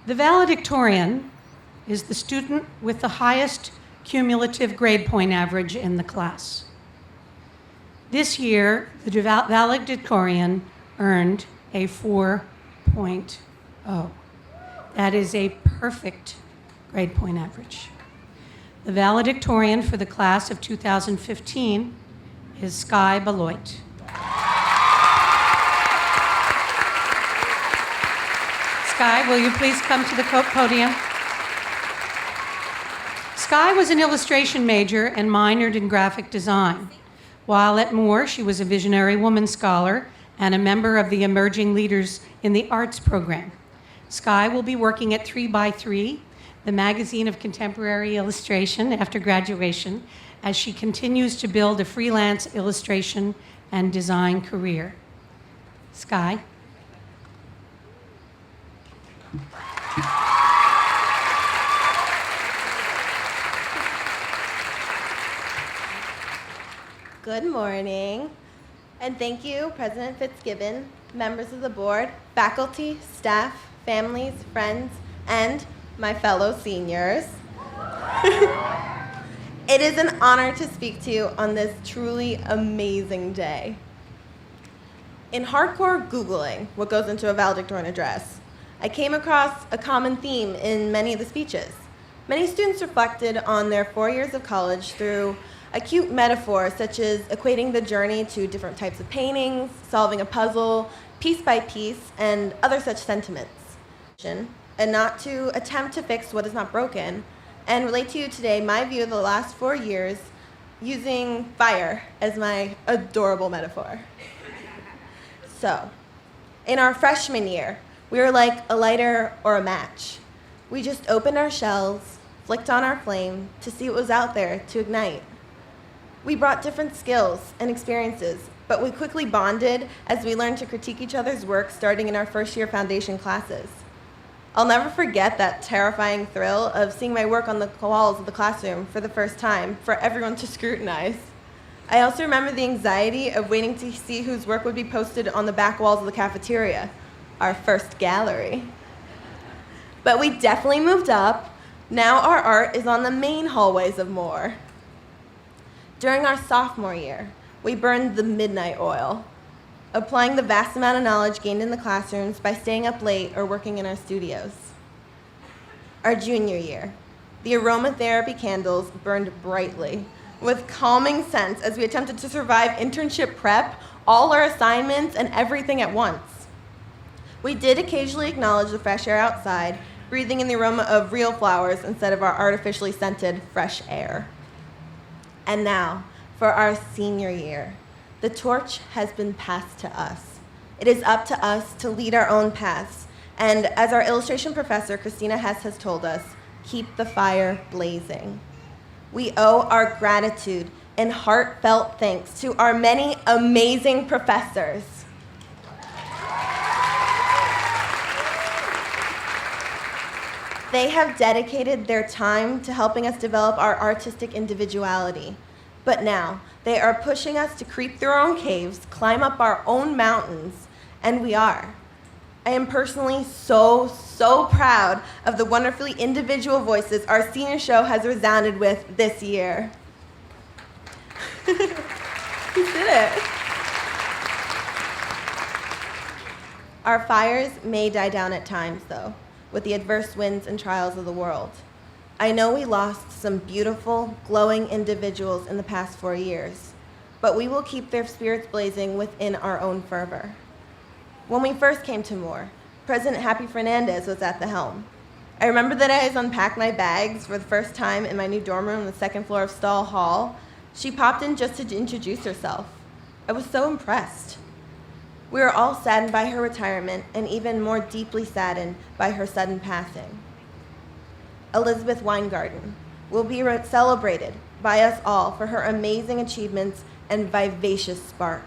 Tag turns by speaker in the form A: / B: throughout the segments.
A: The valedictorian is the student with the highest cumulative grade point average in the class. This year, the valedictorian earned a 4.0. That is a perfect grade point average. The valedictorian for the class of 2015 is Skye Bolluyt. Skye, will you please come to the podium? Skye was an illustration major and minored in graphic design. While at Moore, she was a visionary woman scholar and a member of the Emerging Leaders in the Arts program. Skye will be working at 3x3, the magazine of contemporary illustration, after graduation, as she continues to build a freelance illustration and design career. Skye.
B: Good morning, and thank you, President Fitzgibbon, members of the board, faculty, staff, families, friends, and my fellow seniors. It is an honor to speak to you on this truly amazing day. In hardcore Googling what goes into a valedictorian address, I came across a common theme in many of the speeches. Many students reflected on their 4 years of college through acute metaphors such as equating the journey to different types of paintings, solving a puzzle, piece by piece, and other such sentiments. And not to attempt to fix what is not broken, and relate to you today my view of the last 4 years using fire as my adorable metaphor. So, in our freshman year, we were like a lighter or a match. We just opened our shells, flicked on our flame to see what was out there to ignite. We brought different skills and experiences, but we quickly bonded as we learned to critique each other's work starting in our first year foundation classes. I'll never forget that terrifying thrill of seeing my work on the walls of the classroom for the first time for everyone to scrutinize. I also remember the anxiety of waiting to see whose work would be posted on the back walls of the cafeteria, our first gallery. But we definitely moved up. Now our art is on the main hallways of Moore. During our sophomore year, we burned the midnight oil, applying the vast amount of knowledge gained in the classrooms by staying up late or working in our studios. Our junior year, the aromatherapy candles burned brightly, with calming scents as we attempted to survive internship prep, all our assignments, and everything at once. We did occasionally acknowledge the fresh air outside, breathing in the aroma of real flowers instead of our artificially scented fresh air. And now, for our senior year, the torch has been passed to us. It is up to us to lead our own paths, and as our illustration professor, Christina Hess, has told us, keep the fire blazing. We owe our gratitude and heartfelt thanks to our many amazing professors. They have dedicated their time to helping us develop our artistic individuality. But now, they are pushing us to creep through our own caves, climb up our own mountains, and we are. I am personally so proud of the wonderfully individual voices our senior show has resounded with this year. You did it. Our fires may die down at times, though, with the adverse winds and trials of the world. I know we lost some beautiful, glowing individuals in the past 4 years, but we will keep their spirits blazing within our own fervor. When we first came to Moore, President Happy Fernandez was at the helm. I remember that as I unpacked my bags for the first time in my new dorm room on the second floor of Stall Hall, she popped in just to introduce herself. I was so impressed. We were all saddened by her retirement and even more deeply saddened by her sudden passing. Elizabeth Weingarten will be celebrated by us all for her amazing achievements and vivacious spark.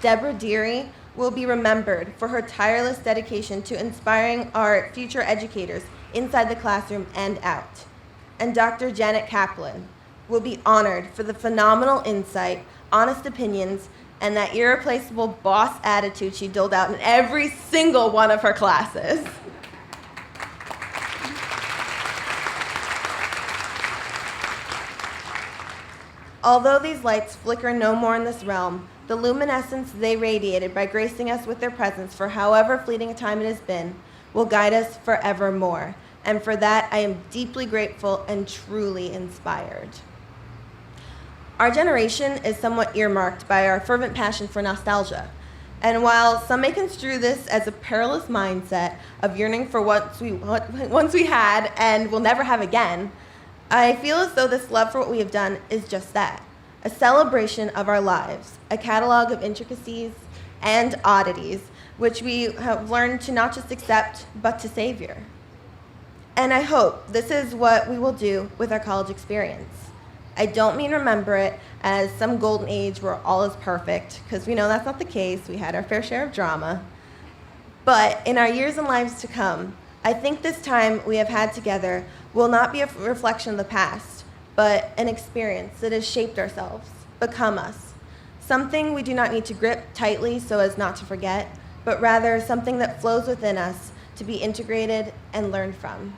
B: Deborah Deary will be remembered for her tireless dedication to inspiring our future educators inside the classroom and out. And Dr. Janet Kaplan will be honored for the phenomenal insight, honest opinions, and that irreplaceable boss attitude she doled out in every single one of her classes. Although these lights flicker no more in this realm, the luminescence they radiated by gracing us with their presence for however fleeting a time it has been will guide us forevermore. And for that, I am deeply grateful and truly inspired. Our generation is somewhat earmarked by our fervent passion for nostalgia. And while some may construe this as a perilous mindset of yearning for what once we had and will never have again, I feel as though this love for what we have done is just that, a celebration of our lives, a catalog of intricacies and oddities, which we have learned to not just accept, but to savor. And I hope this is what we will do with our college experience. I don't mean remember it as some golden age where all is perfect, because we know that's not the case. We had our fair share of drama. But in our years and lives to come, I think this time we have had together will not be a reflection of the past, but an experience that has shaped ourselves, become us. Something we do not need to grip tightly so as not to forget, but rather something that flows within us to be integrated and learned from.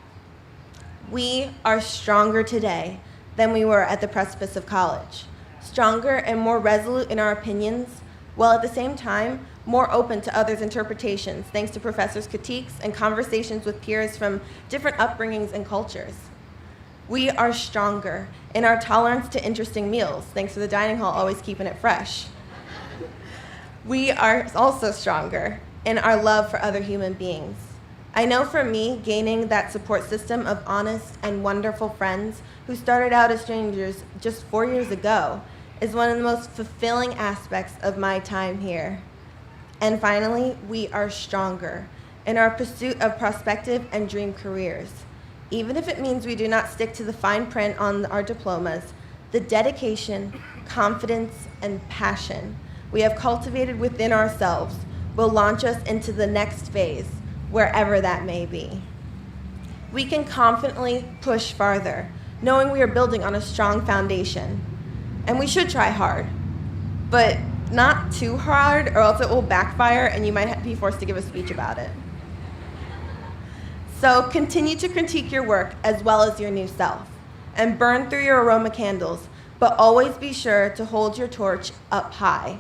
B: We are stronger today than we were at the precipice of college, stronger and more resolute in our opinions, while at the same time more open to others' interpretations thanks to professors' critiques and conversations with peers from different upbringings and cultures. We are stronger in our tolerance to interesting meals thanks to the dining hall always keeping it fresh. We are also stronger in our love for other human beings. I know for me, gaining that support system of honest and wonderful friends who started out as strangers just 4 years ago is one of the most fulfilling aspects of my time here. And finally, we are stronger in our pursuit of prospective and dream careers. Even if it means we do not stick to the fine print on our diplomas, the dedication, confidence, and passion we have cultivated within ourselves will launch us into the next phase, wherever that may be. We can confidently push farther, knowing we are building on a strong foundation. And we should try hard, but not too hard, or else it will backfire and you might be forced to give a speech about it. So continue to critique your work as well as your new self, and burn through your aroma candles, but always be sure to hold your torch up high.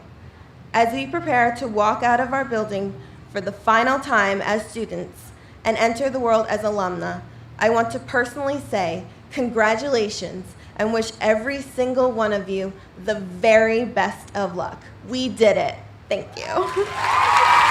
B: As we prepare to walk out of our building for the final time as students and enter the world as alumna, I want to personally say congratulations and wish every single one of you the very best of luck. We did it. Thank you.